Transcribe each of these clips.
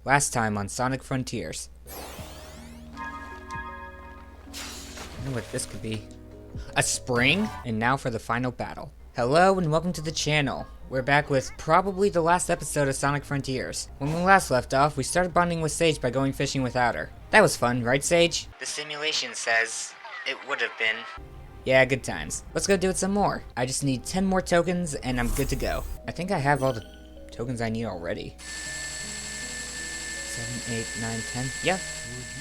Last time on Sonic Frontiers. I don't know what this could be. A spring? And now for the final battle. Hello and welcome to the channel. We're back with probably the last episode of Sonic Frontiers. When we last left off, we started bonding with Sage by going fishing without her. That was fun, right Sage? The simulation says it would have been. Yeah, good times. Let's go do it some more. I just need 10 more tokens and I'm good to go. I think I have all the tokens I need already. 7, 8, 9, 10. Yeah,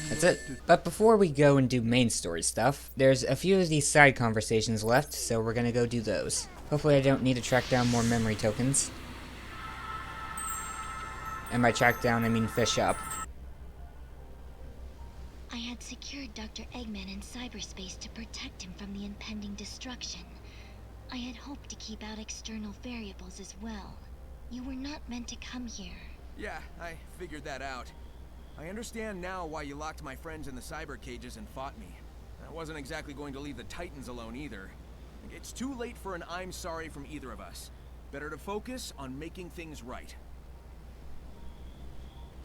that's it. But before we go and do main story stuff, there's a few of these side conversations left, so we're gonna go do those. Hopefully I don't need to track down more memory tokens. And by track down, I mean fish up. I had secured Dr. Eggman in cyberspace to protect him from the impending destruction. I had hoped to keep out external variables as well. You were not meant to come here. Yeah, I figured that out. I understand now why you locked my friends in the cyber cages and fought me. I wasn't exactly going to leave the Titans alone either. It's too late for an I'm sorry from either of us. Better to focus on making things right.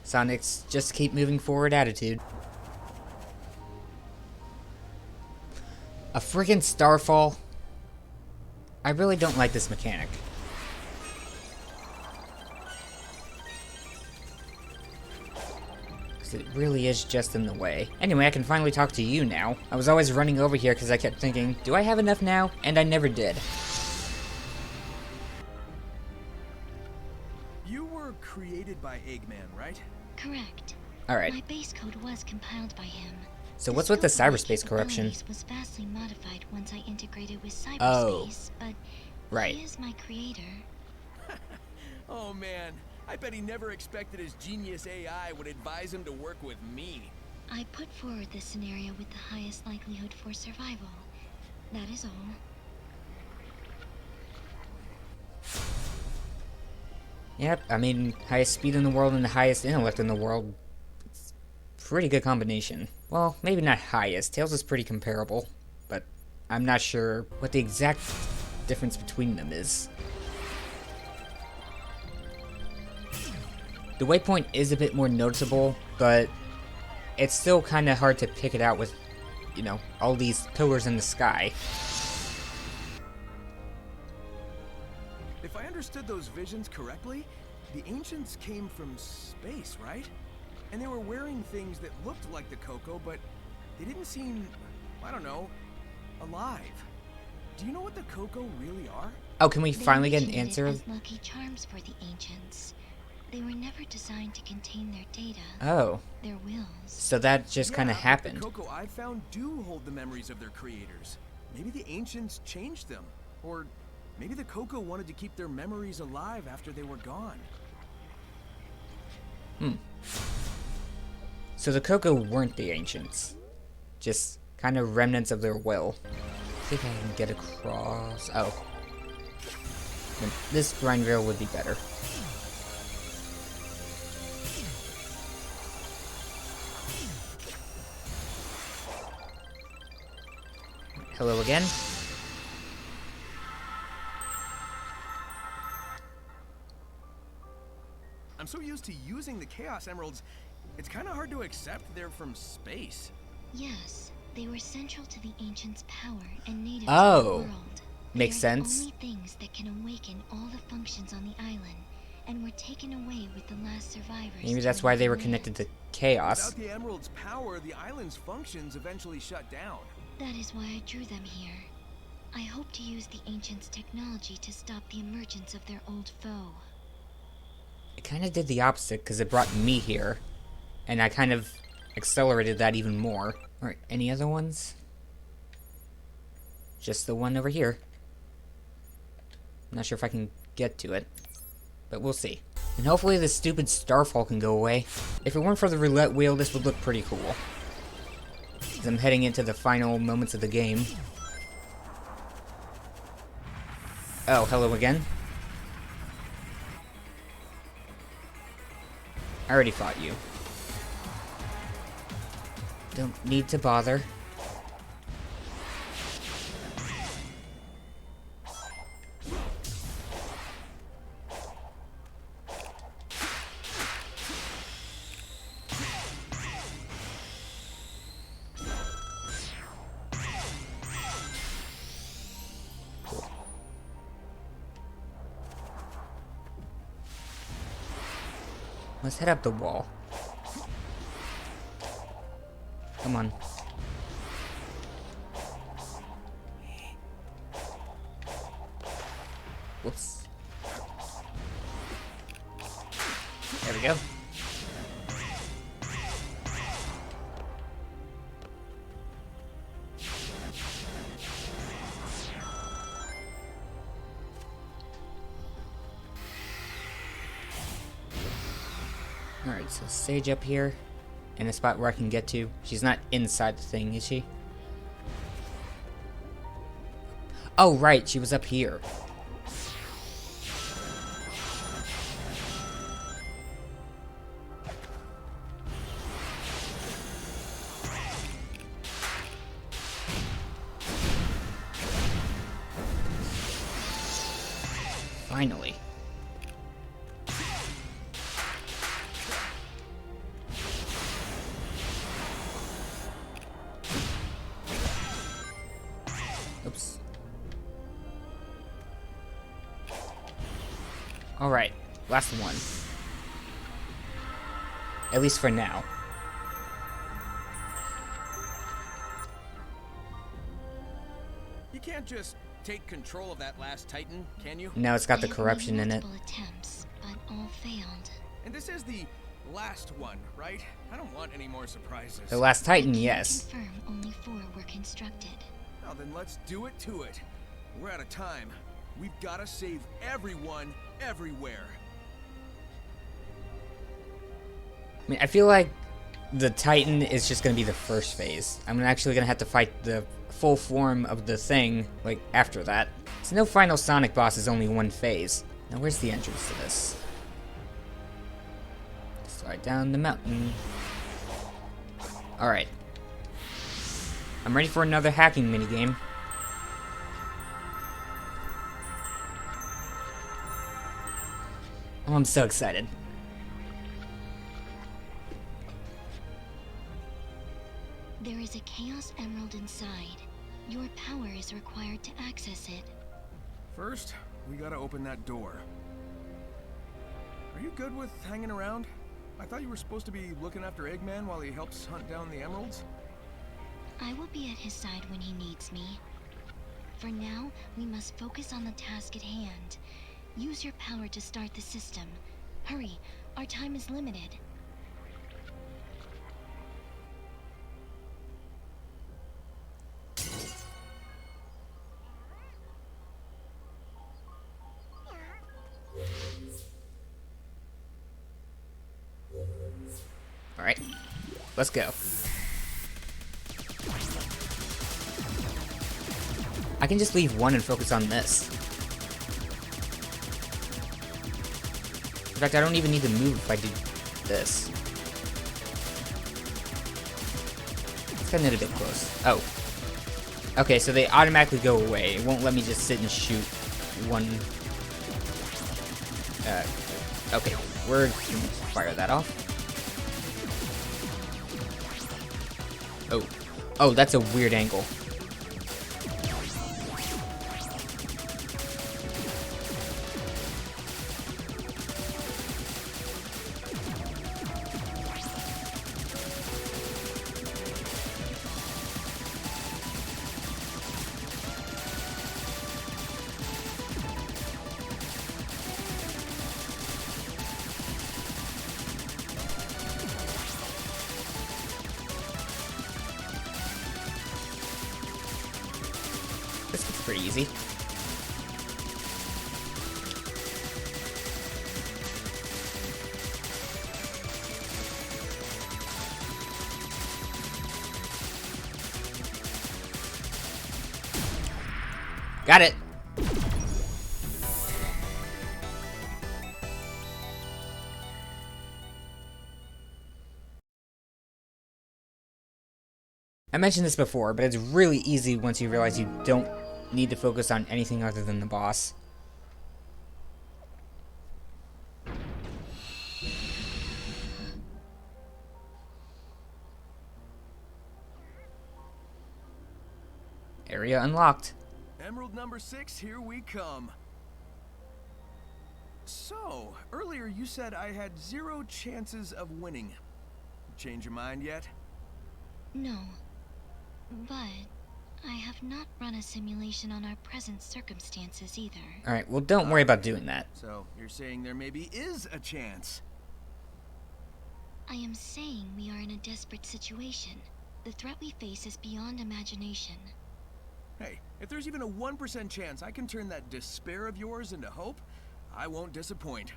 Sonic's just keep moving forward attitude. A friggin' Starfall? I really don't like this mechanic. It really is just in the way. Anyway, I can finally talk to you now. I was always running over here because I kept thinking, do I have enough now? And I never did. You were created by Eggman, right? Correct. Alright. My base code was compiled by him. So what's with the cyberspace corruption? Was vastly modified once I integrated with cyberspace, but right. He is my creator. Oh man. I bet he never expected his genius AI would advise him to work with me. I put forward this scenario with the highest likelihood for survival. That is all. Yep, I mean, highest speed in the world and the highest intellect in the world. It's a pretty good combination. Well, maybe not highest. Tails is pretty comparable, but I'm not sure what the exact difference between them is. The waypoint is a bit more noticeable, but it's still kind of hard to pick it out with, you know, all these pillars in the sky. If I understood those visions correctly, the ancients came from space, right? And they were wearing things that looked like the Coco, but they didn't seem, I don't know, alive. Do you know what the Coco really are? Oh, can we finally get an answer? As lucky charms for the ancients. They were never designed to contain their data. Oh. Their wills. So that just kind of happened. The Coco I found do hold the memories of their creators. Maybe the ancients changed them. Or maybe the Coco wanted to keep their memories alive after they were gone. So the Coco weren't the ancients. Just kind of remnants of their will. See if I can get across. Oh. This grind rail would be better. Hello again. I'm so used to using the Chaos Emeralds, it's kind of hard to accept they're from space. Yes, they were central to the ancients' power and native to the world. Makes sense. Only things that can awaken all the functions on the island, and were taken away with the last survivors. Maybe that's why they were connected to Chaos. Without the Emerald's power, the island's functions eventually shut down. That is why I drew them here. I hope to use the ancients' technology to stop the emergence of their old foe. It kind of did the opposite because it brought me here. And I kind of accelerated that even more. Alright, any other ones? Just the one over here. I'm not sure if I can get to it. But we'll see. And hopefully this stupid Starfall can go away. If it weren't for the roulette wheel, this would look pretty cool. As I'm heading into the final moments of the game. Oh, hello again. I already fought you. Don't need to bother. Let's head up the wall. Come on. Whoops. There we go. Alright, so Sage up here. In a spot where I can get to. She's not inside the thing, is she? Oh, right, she was up here. Finally. Oops. Alright, last one. At least for now. You can't just take control of that last Titan, can you? Now it's got the I've corruption made in it. multiple attempts, but all failed. And this is the last one, right? I don't want any more surprises. The last Titan, I can yes. confirm only 4 were constructed. Now then, let's do it to it. We're out of time. We've got to save everyone, everywhere. I mean, I feel like the Titan is just gonna be the first phase. I'm actually gonna have to fight the full form of the thing, like, after that. So no final Sonic boss is only one phase. Now where's the entrance to this? Slide down the mountain. Alright. I'm ready for another hacking minigame. Oh, I'm so excited. There is a Chaos Emerald inside. Your power is required to access it. First, we gotta open that door. Are you good with hanging around? I thought you were supposed to be looking after Eggman while he helps hunt down the emeralds. I will be at his side when he needs me. For now, we must focus on the task at hand. Use your power to start the system. Hurry, our time is limited. Alright. Let's go. I can just leave one and focus on this. In fact, I don't even need to move if I do this. It's getting a bit close. Oh. Okay, so they automatically go away. It won't let me just sit and shoot one. Okay, we're gonna fire that off. Oh. Oh, that's a weird angle. This is pretty easy. Got it. I mentioned this before, but it's really easy once you realize you don't need to focus on anything other than the boss. Area unlocked. Emerald number 6, here we come. So, earlier you said I had 0 chances of winning. Change your mind yet? No. But I have not run a simulation on our present circumstances either. Alright, well don't worry about doing that. So, you're saying there maybe is a chance? I am saying we are in a desperate situation. The threat we face is beyond imagination. Hey, if there's even a 1% chance I can turn that despair of yours into hope, I won't disappoint.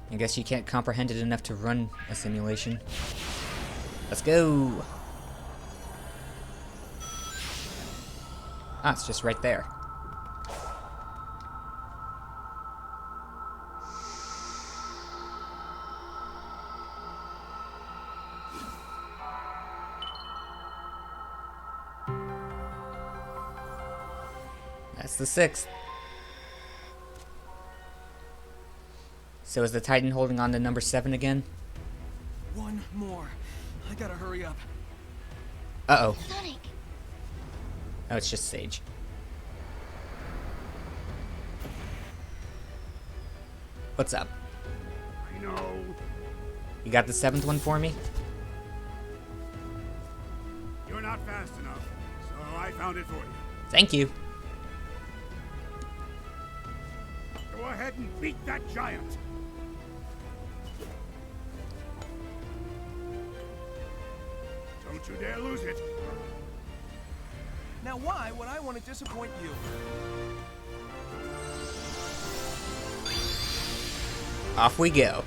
I guess you can't comprehend it enough to run a simulation. Let's go! Ah, it's just right there. That's the 6th. So is the Titan holding on to number 7 again? One more. I gotta hurry up. Uh-oh. Sonic! Oh, it's just Sage. What's up? I know. You got the 7th one for me? You're not fast enough, so I found it for you. Thank you. Go ahead and beat that giant. Don't you dare lose it. Now why would I want to disappoint you? Off we go.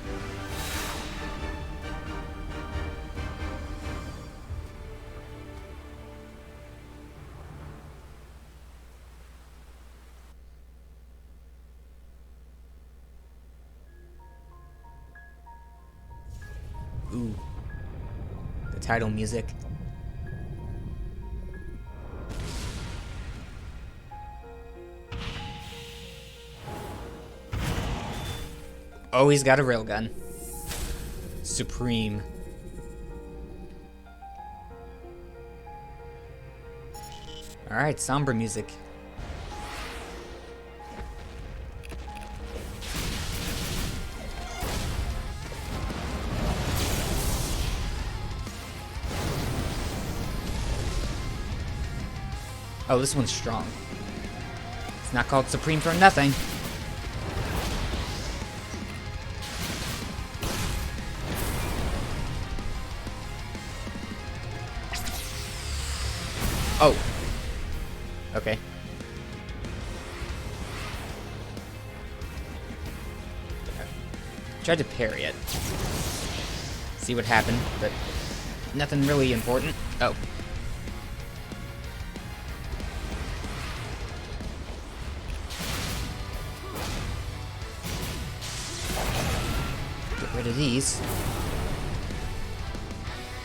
Ooh. The title music. Oh, he's got a railgun. Supreme. Alright, somber music. Oh, this one's strong. It's not called Supreme for nothing. Oh. Okay. Tried to parry it. See what happened, but nothing really important. Oh. Get rid of these.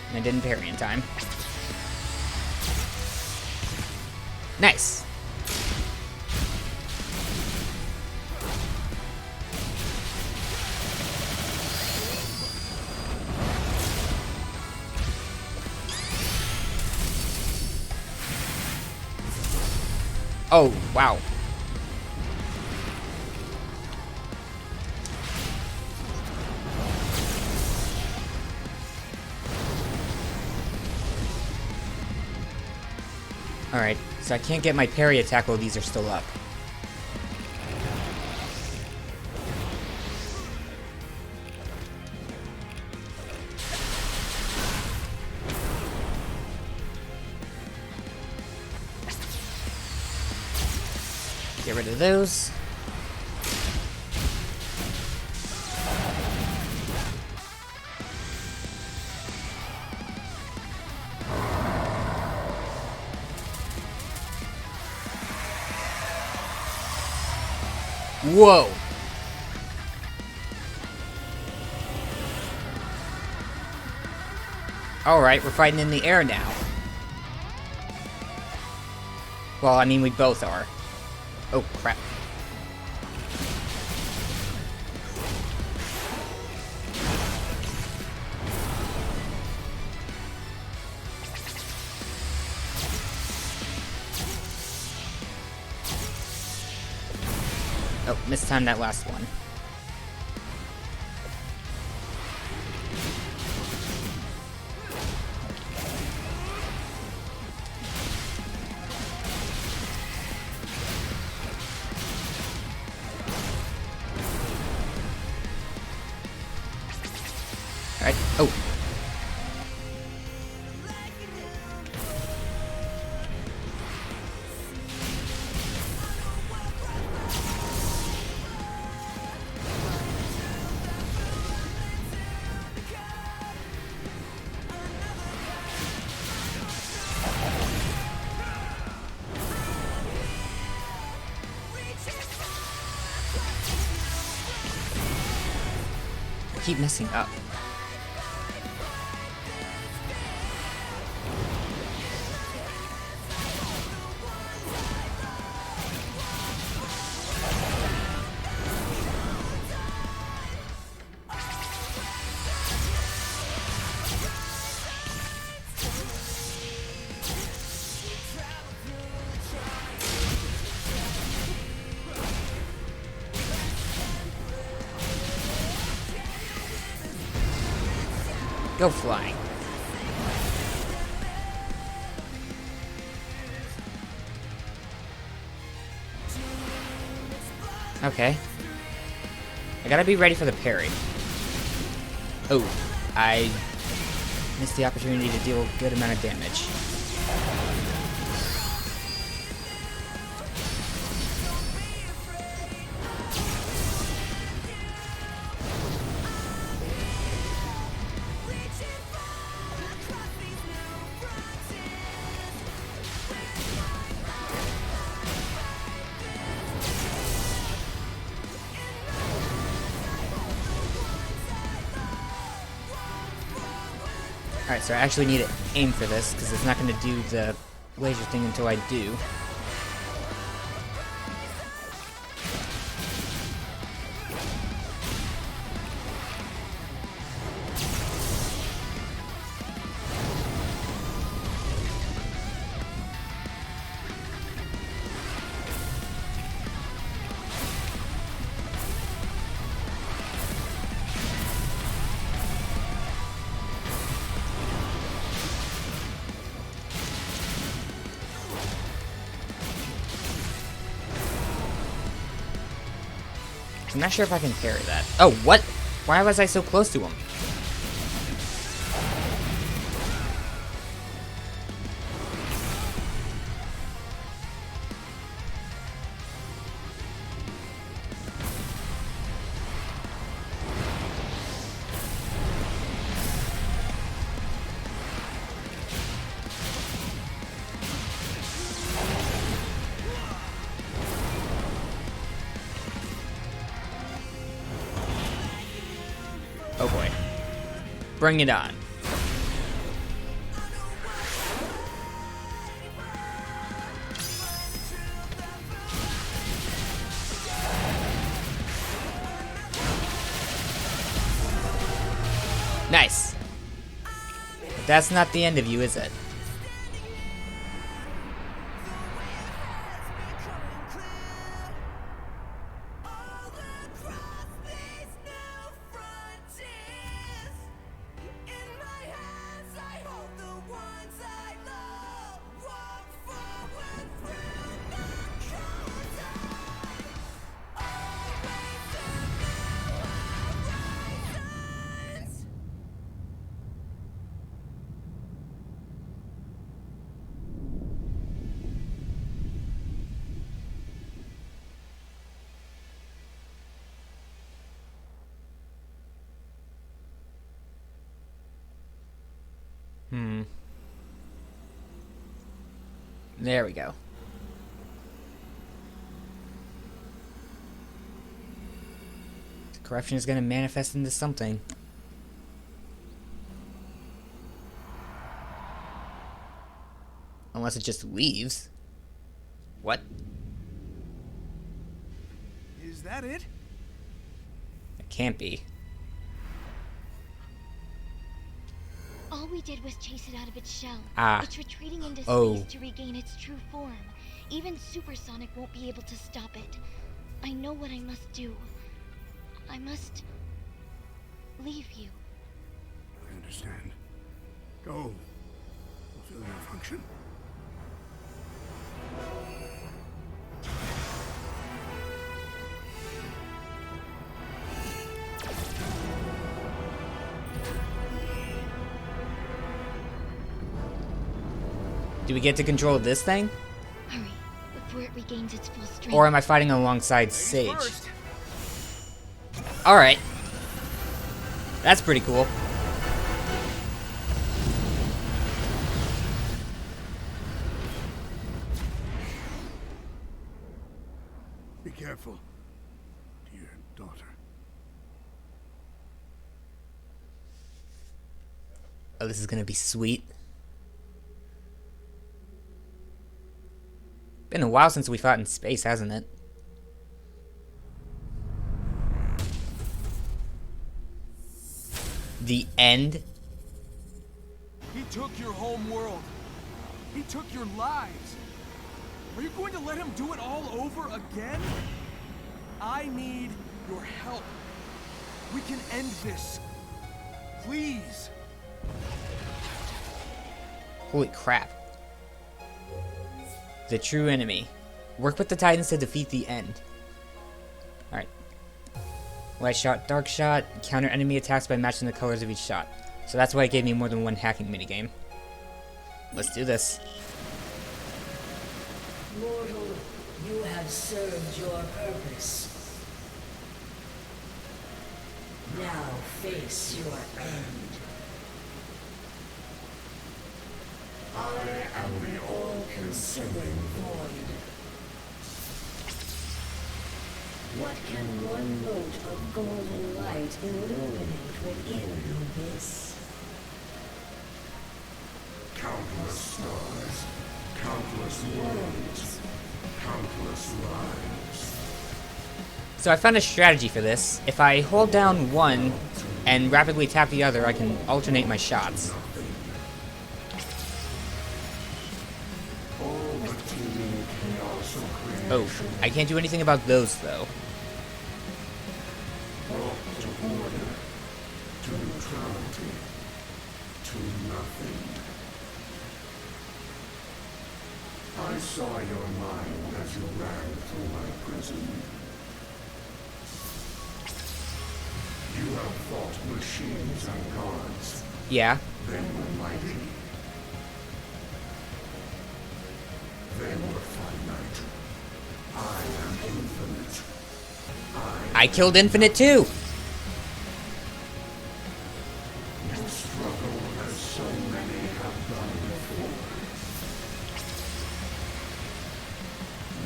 And I didn't parry in time. Nice. Oh, wow. Alright, so I can't get my parry attack while these are still up. Get rid of those. Whoa! Alright, we're fighting in the air now. Well, I mean, we both are. Oh, crap. Oh, mistimed that last one. Alright. Oh. I keep messing up. Go flying. Okay. I gotta be ready for the parry. Oh, I missed the opportunity to deal a good amount of damage. Alright, so I actually need to aim for this, because it's not going to do the laser thing until I do. I'm not sure if I can parry that. Oh, what? Why was I so close to him? Oh boy. Bring it on. Nice. But that's not the end of you, is it? There we go. Corruption is going to manifest into something. Unless it just leaves. What? Is that it? It can't be. All we did was chase it out of its shell. Ah. It's retreating into Oh. space to regain its true form. Even supersonic won't be able to stop it. I know what I must do. I must leave you. I understand. Go. Fulfill your function. Do we get to control this thing? Hurry, before it regains its full strength. Or am I fighting alongside Ladies Sage? first. Alright. That's pretty cool. Be careful, dear daughter. Oh, this is gonna be sweet. Been a while since we fought in space, hasn't it? The end? He took your home world. He took your lives. Are you going to let him do it all over again? I need your help. We can end this. Please. Holy crap. The true enemy. Work with the Titans to defeat the end. Alright. Light shot, dark shot, counter enemy attacks by matching the colors of each shot. So that's why it gave me more than one hacking minigame. Let's do this. Mortal, you have served your purpose. Now face your end. I am the all-consuming void. What can one mote of golden light illuminate within this? Countless stars, countless worlds, countless lives. So I found a strategy for this. If I hold down one and rapidly tap the other, I can alternate my shots. Oh, I can't do anything about those though. Brought to order, to neutrality, to nothing. I saw your mind as you ran through my prison. You have fought machines and gods. Yeah. They were mighty. They were finite. I am infinite. I killed Infinite too! You struggle as so many have done before.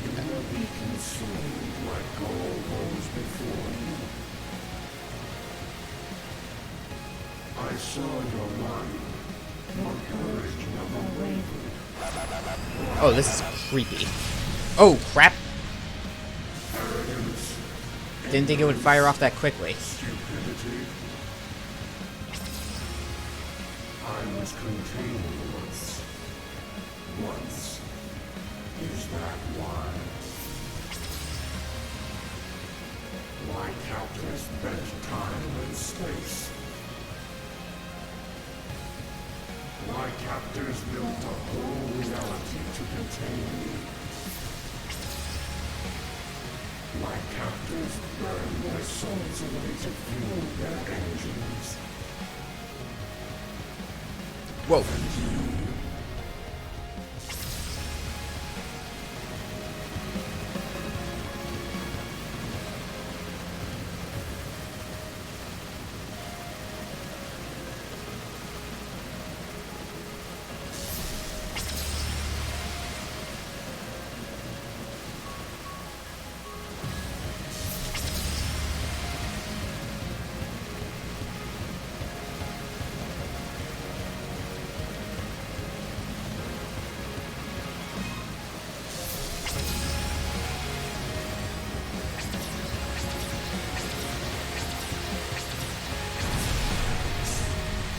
You will be consumed like all those before you. I saw your mind. Your courage never wavered. Oh, this is creepy. Oh, crap! Arrogance, Didn't think it would fire off that quickly. stupidity. I was contained once. Once. Is that why? My captors bent time and space. My captors built a whole reality to contain me. My captors burned their souls away to fuel their engines. Whoa.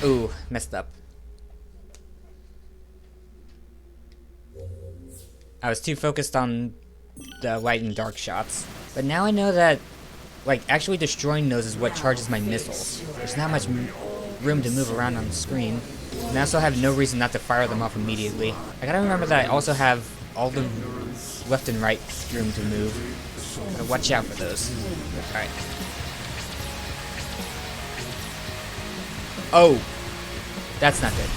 Ooh, messed up. I was too focused on the light and dark shots. But now I know that, like, actually destroying those is what charges my missiles. There's not much room to move around on the screen. And I also have no reason not to fire them off immediately. I gotta remember that I also have all the left and right room to move. Gotta watch out for those. Alright. Oh! That's not good.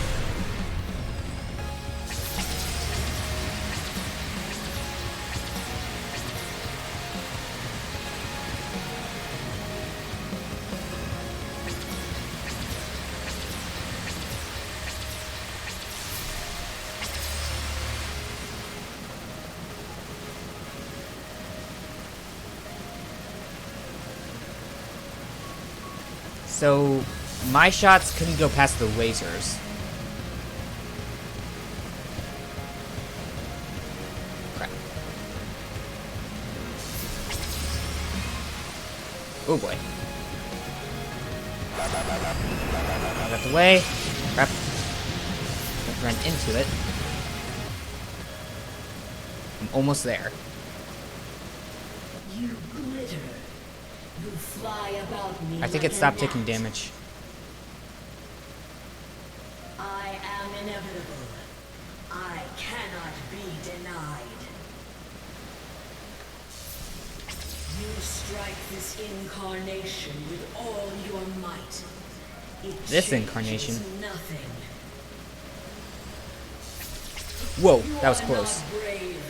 So, my shots couldn't go past the lasers. Crap. Oh boy. Out of the way. Crap. Don't run into it. I'm almost there. You glitter. You fly about me. I think like it stopped a taking gnat. damage. I am inevitable. I cannot be denied. You strike this incarnation with all your might. It This changes incarnation? Nothing. Whoa, You that was are close. not brave.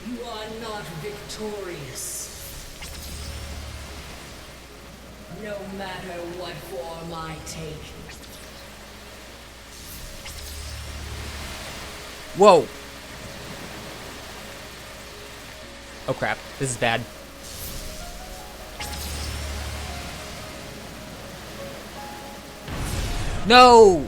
You are not victorious. No matter what form I take. Whoa! Oh crap, this is bad. No!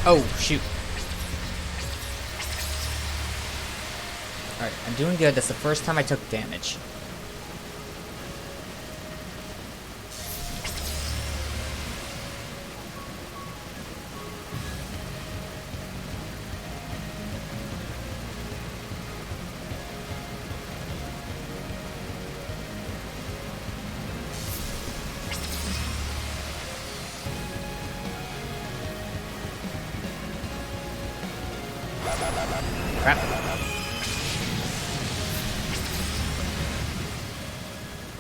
Oh, shoot. Alright, I'm doing good. That's the first time I took damage. Crap.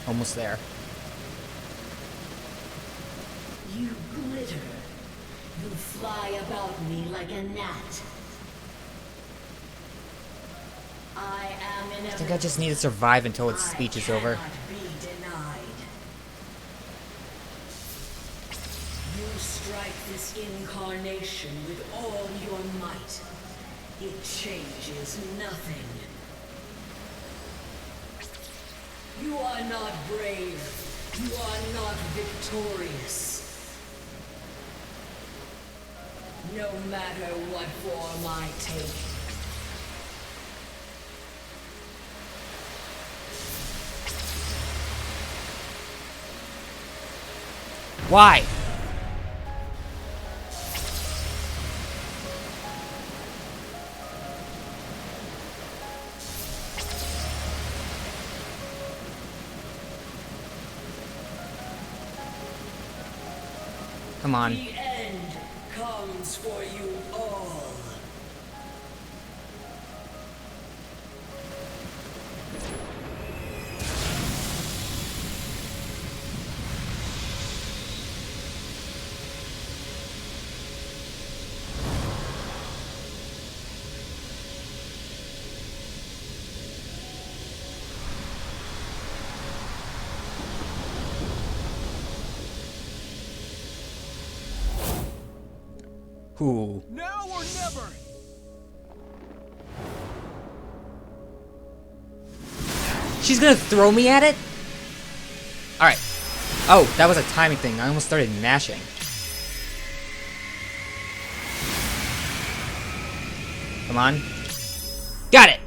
Almost there. You glitter. You fly about me like a gnat. I am inevitable. I think I just need to survive until its I speech is over. cannot be denied. You strike this incarnation with all your might. It changes nothing. You are not brave. You are not victorious. No matter what form I take. Why? Come on. The end comes for you all. Ooh. Now or never! She's gonna throw me at it? Alright. Oh, that was a timing thing. I almost started mashing. Come on. Got it!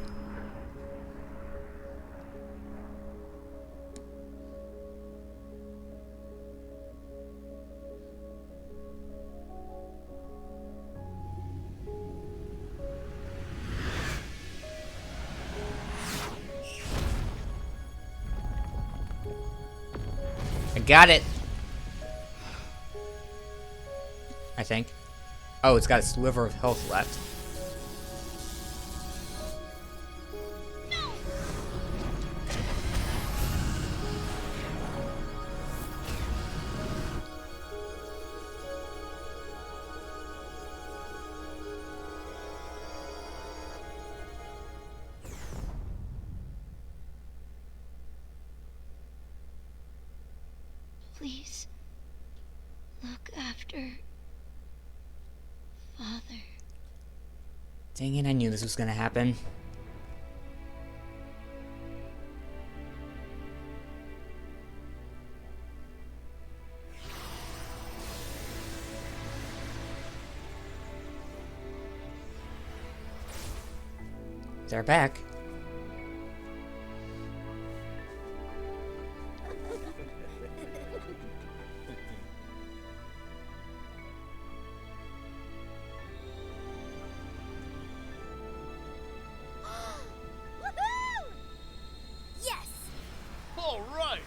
got it! I think. Oh, it's got a sliver of health left. Please, look after Father. Dang it, I knew this was gonna happen. They're back. Yes! All right.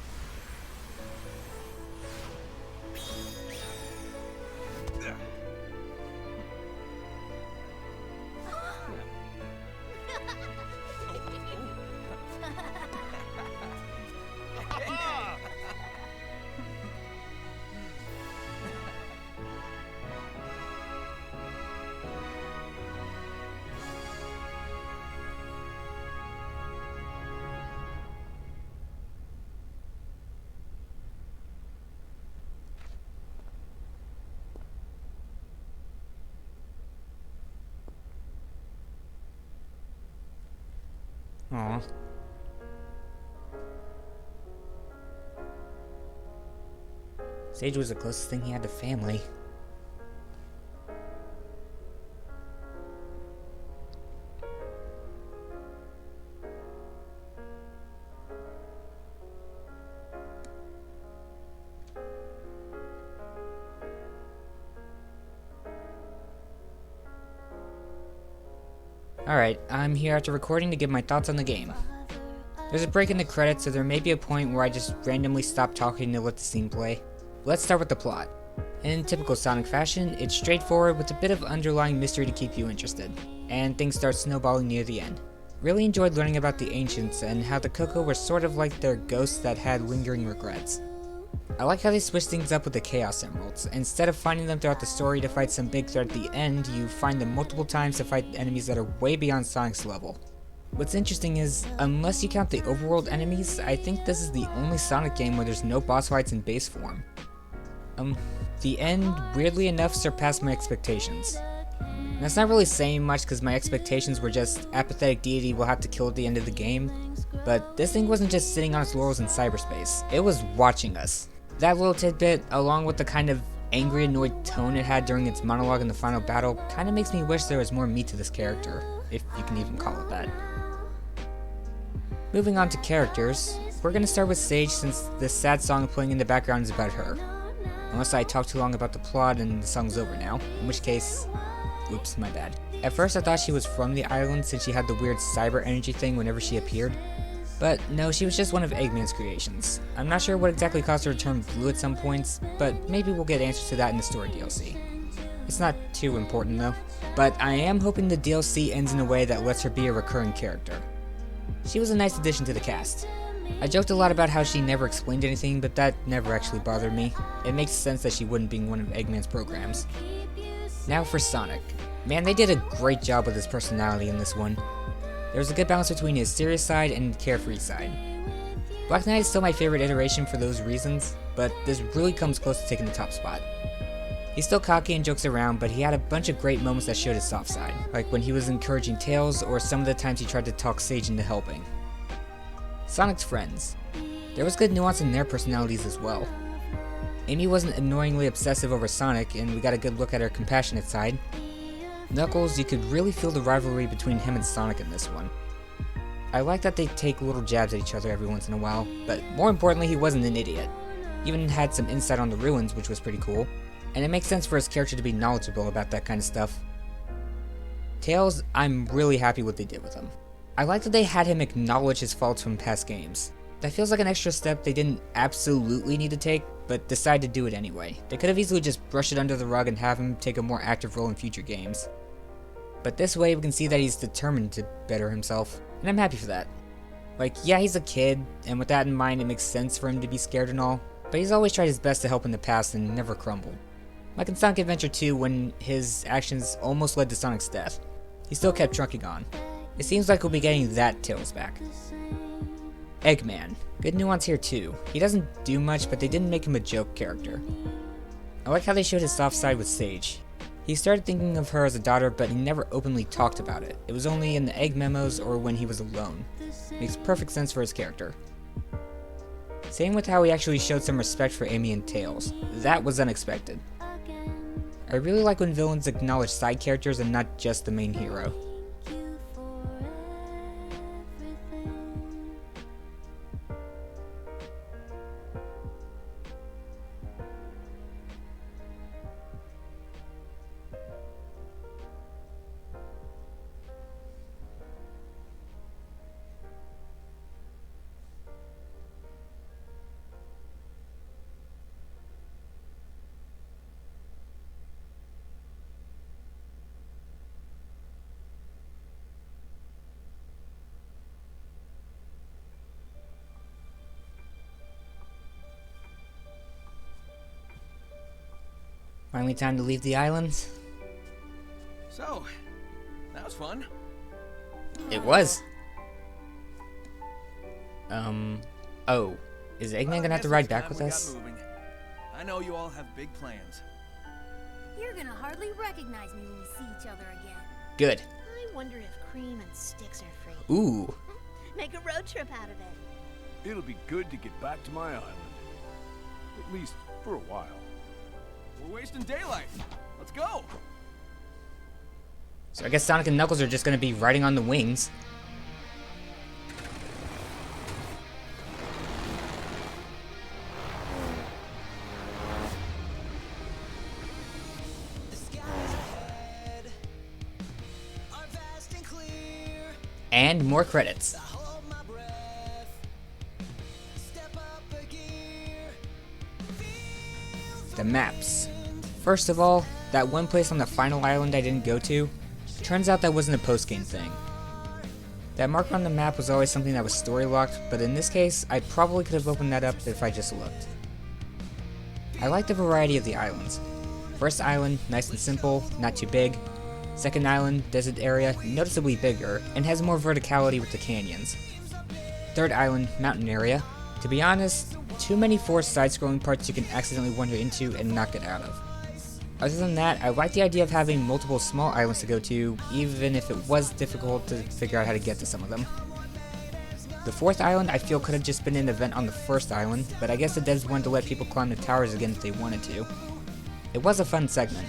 Aw. Sage was the closest thing he had to family. Alright, I'm here after recording to give my thoughts on the game. There's a break in the credits, so there may be a point where I just randomly stop talking to let the scene play. Let's start with the plot. In typical Sonic fashion, it's straightforward with a bit of underlying mystery to keep you interested, and things start snowballing near the end. Really enjoyed learning about the Ancients and how the Coco were sort of like their ghosts that had lingering regrets. I like how they switch things up with the Chaos Emeralds. Instead of finding them throughout the story to fight some big threat at the end, you find them multiple times to fight enemies that are way beyond Sonic's level. What's interesting is, unless you count the overworld enemies, I think this is the only Sonic game where there's no boss fights in base form. The end, weirdly enough, surpassed my expectations. And that's not really saying much because my expectations were just apathetic deity we'll have to kill at the end of the game, but this thing wasn't just sitting on its laurels in cyberspace, it was watching us. That little tidbit, along with the kind of angry, annoyed tone it had during its monologue in the final battle, kinda makes me wish there was more meat to this character, if you can even call it that. Moving on to characters, we're gonna start with Sage since the sad song playing in the background is about her. Unless I talk too long about the plot and the song's over now, in which case, oops, my bad. At first I thought she was from the island since she had the weird cyber energy thing whenever she appeared. But no, she was just one of Eggman's creations. I'm not sure what exactly caused her to turn blue at some points, but maybe we'll get answers to that in the story DLC. It's not too important though. But I am hoping the DLC ends in a way that lets her be a recurring character. She was a nice addition to the cast. I joked a lot about how she never explained anything, but that never actually bothered me. It makes sense that she wouldn't be in one of Eggman's programs. Now for Sonic. Man, they did a great job with his personality in this one. There was a good balance between his serious side and carefree side. Black Knight is still my favorite iteration for those reasons, but this really comes close to taking the top spot. He's still cocky and jokes around, but he had a bunch of great moments that showed his soft side, like when he was encouraging Tails or some of the times he tried to talk Sage into helping. Sonic's friends. There was good nuance in their personalities as well. Amy wasn't annoyingly obsessive over Sonic, and we got a good look at her compassionate side. Knuckles, you could really feel the rivalry between him and Sonic in this one. I like that they take little jabs at each other every once in a while, but more importantly he wasn't an idiot. He even had some insight on the ruins, which was pretty cool, and it makes sense for his character to be knowledgeable about that kind of stuff. Tails, I'm really happy what they did with him. I like that they had him acknowledge his faults from past games. That feels like an extra step they didn't absolutely need to take, but decided to do it anyway. They could have easily just brushed it under the rug and have him take a more active role in future games. But this way we can see that he's determined to better himself, and I'm happy for that. Like, yeah, he's a kid, and with that in mind it makes sense for him to be scared and all, but he's always tried his best to help in the past and never crumbled. Like in Sonic Adventure 2 when his actions almost led to Sonic's death. He still kept trucking on. It seems like we'll be getting that Tails back. Eggman. Good nuance here too. He doesn't do much, but they didn't make him a joke character. I like how they showed his soft side with Sage. He started thinking of her as a daughter, but he never openly talked about it. It was only in the egg memos or when he was alone. Makes perfect sense for his character. Same with how he actually showed some respect for Amy and Tails. That was unexpected. I really like when villains acknowledge side characters and not just the main hero. Finally time to leave the islands? So, that was fun. It was. Oh. Is Eggman gonna have to ride back with us? I know you all have big plans. You're gonna hardly recognize me when we see each other again. Good. I wonder if cream and sticks are free. Ooh. Make a road trip out of it. It'll be good to get back to my island. At least for a while. We're wasting daylight. Let's go. So I guess Sonic and Knuckles are just gonna be riding on the wings. And more credits. The maps. First of all, that one place on the final island I didn't go to, turns out that wasn't a post-game thing. That marker on the map was always something that was story locked, but in this case, I probably could have opened that up if I just looked. I like the variety of the islands. First island, nice and simple, not too big. Second island, desert area, noticeably bigger, and has more verticality with the canyons. Third island, mountain area. To be honest, too many forced side-scrolling parts you can accidentally wander into and not get out of. Other than that, I like the idea of having multiple small islands to go to, even if it was difficult to figure out how to get to some of them. The fourth island I feel could have just been an event on the first island, but I guess the devs wanted to let people climb the towers again if they wanted to. It was a fun segment.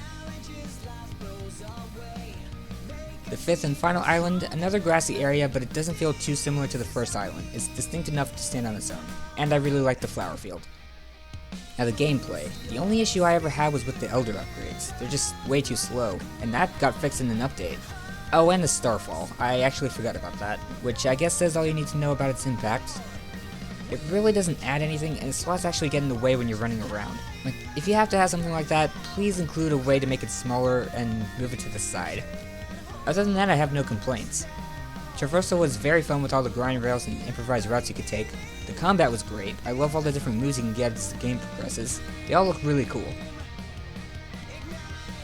The fifth and final island, another grassy area, but it doesn't feel too similar to the first island. It's distinct enough to stand on its own. And I really like the flower field. Now the gameplay. The only issue I ever had was with the Elder upgrades. They're just way too slow, and that got fixed in an update. Oh, and the Starfall. I actually forgot about that, which I guess says all you need to know about its impact. It really doesn't add anything, and slots actually get in the way when you're running around. Like, if you have to have something like that, please include a way to make it smaller and move it to the side. Other than that, I have no complaints. Traversal was very fun with all the grind rails and improvised routes you could take. The combat was great. I love all the different moves you can get as the game progresses. They all look really cool.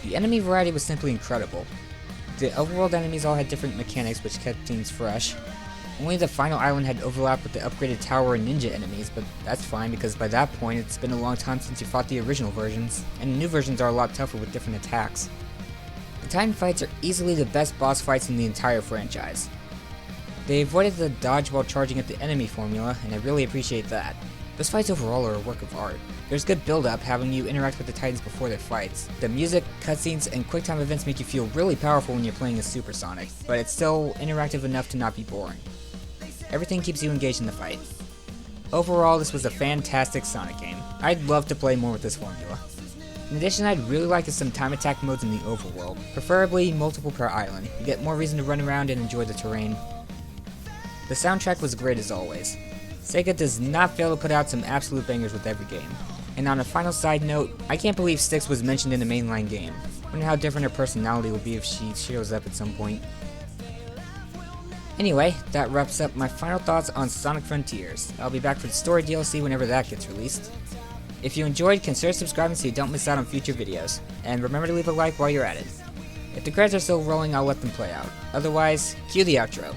The enemy variety was simply incredible. The overworld enemies all had different mechanics which kept things fresh. Only the final island had overlap with the upgraded tower and ninja enemies, but that's fine because by that point it's been a long time since you fought the original versions, and the new versions are a lot tougher with different attacks. The Titan fights are easily the best boss fights in the entire franchise. They avoided the dodge while charging at the enemy formula, and I really appreciate that. Those fights overall are a work of art. There's good build-up, having you interact with the Titans before their fights. The music, cutscenes, and quick-time events make you feel really powerful when you're playing as Super Sonic, but it's still interactive enough to not be boring. Everything keeps you engaged in the fight. Overall, this was a fantastic Sonic game. I'd love to play more with this formula. In addition, I'd really like some time attack modes in the overworld, preferably multiple per island. You get more reason to run around and enjoy the terrain. The soundtrack was great as always. Sega does not fail to put out some absolute bangers with every game. And on a final side note, I can't believe Styx was mentioned in the mainline game. Wonder how different her personality will be if she shows up at some point. Anyway, that wraps up my final thoughts on Sonic Frontiers. I'll be back for the story DLC whenever that gets released. If you enjoyed, consider subscribing so you don't miss out on future videos. And remember to leave a like while you're at it. If the credits are still rolling, I'll let them play out. Otherwise, cue the outro.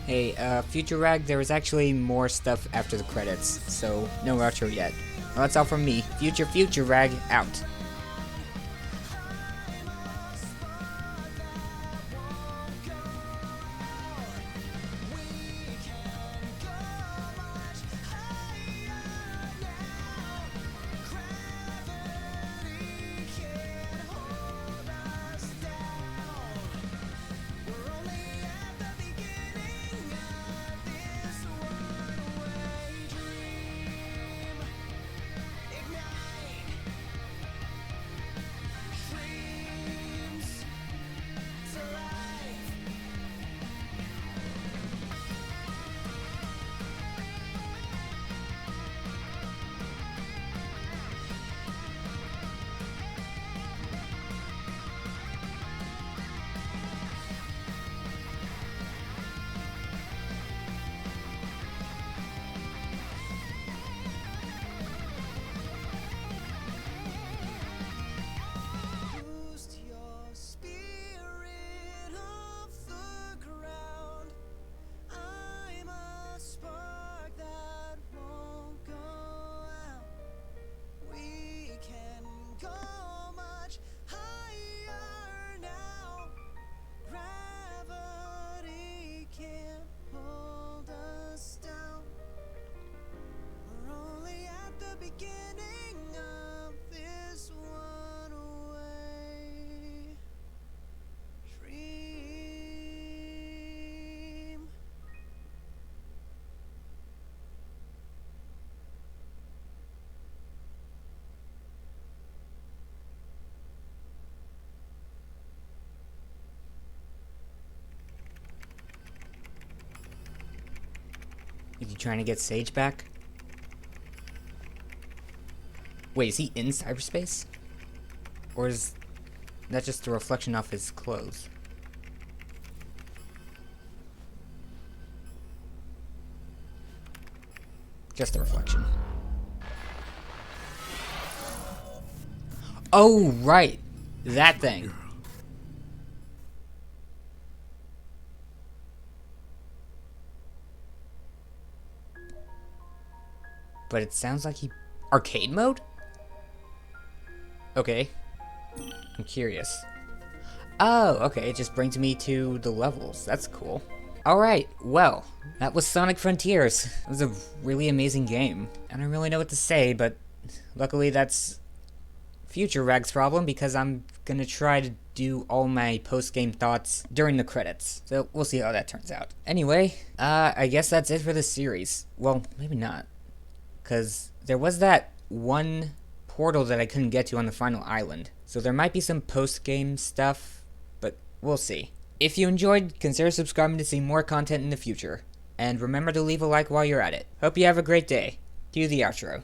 Hey, Future Rag, there is actually more stuff after the credits, so no outro yet. Well, that's all from me. Future Rag, out. Is he trying to get Sage back? Wait, is he in cyberspace? Or is that just a reflection off his clothes? Just a reflection. Oh, right! That thing. But it sounds like he... Arcade mode? Okay. I'm curious. Oh, okay, it just brings me to the levels. That's cool. Alright, well, that was Sonic Frontiers. It was a really amazing game. I don't really know what to say, but luckily that's Future Rag's problem because I'm gonna try to do all my post-game thoughts during the credits. So we'll see how that turns out. Anyway, I guess that's it for this series. Well, maybe not. Because there was that one portal that I couldn't get to on the final island. So there might be some post-game stuff, but we'll see. If you enjoyed, consider subscribing to see more content in the future. And remember to leave a like while you're at it. Hope you have a great day. Cue the outro.